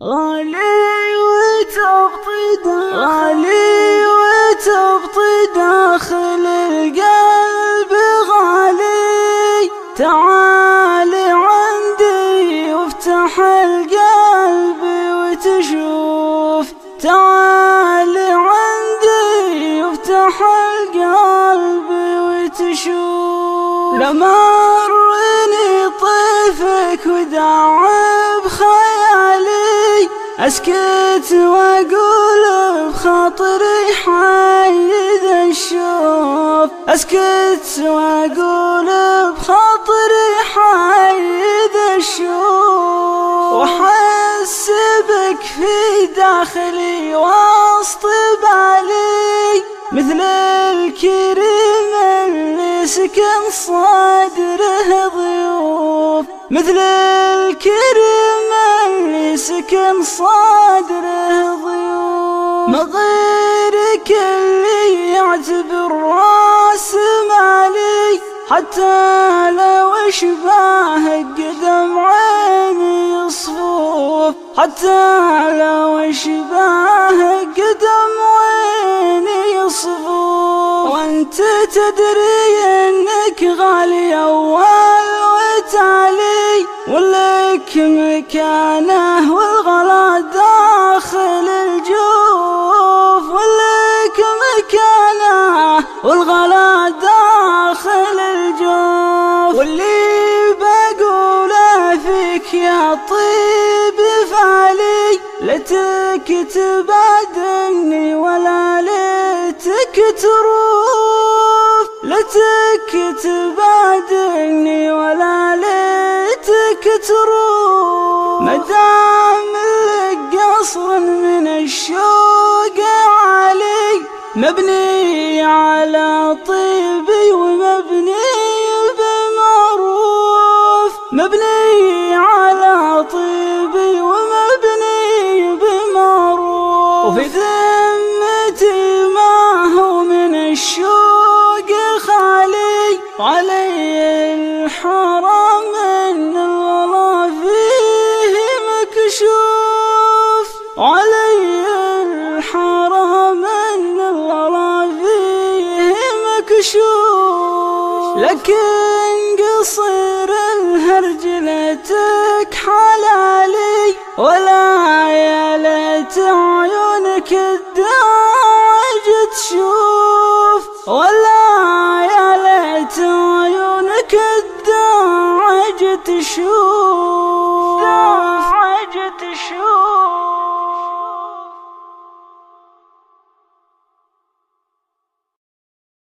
غالي وتبطي داخل القلب غالي، تعالي عندي وافتح القلب وتشوف، تعالي عندي وافتح القلب وتشوف. لمرني طيفك وداعب خيالي، أسكت وأقول بخاطري حيد الشوف، أسكت وأقول بخاطري حيد الشوف. وأحس بك في داخلي وسط بالي، مثل الكريم اللي سكن صدره ضيوف، مثل الكريم اللي سكن صدره ضيوف. ما غيرك اللي يعتبر راس مالي، حتى لو اشباه قدم عيني يصفوف، حتى لو اشباه قدم عيني يصفوف. وانت تدري انك غالي اول وتالي، ولك مكانه والغلا داخل الجوف، ولك مكانه والغلا داخل الجوف. واللي بقوله فيك يا طيب فالي، لا تكتب عدني ولا ليتك تروف، لا تكتب عدني ولا ليتك تروف. مدام لك قصر من الشوق عالي، مبني على طيبي ومبني بمعروف، مبني على طيبي ومبني بمعروف. وفي ذمتي ما هو من الشوق خالي، علي الحرام ان الولا فيه مكشوف، علي الحرام ان الولا فيه مكشوف. لكن قصير الهرج ليتك حلالي، ولا يا ليت عيونك الدار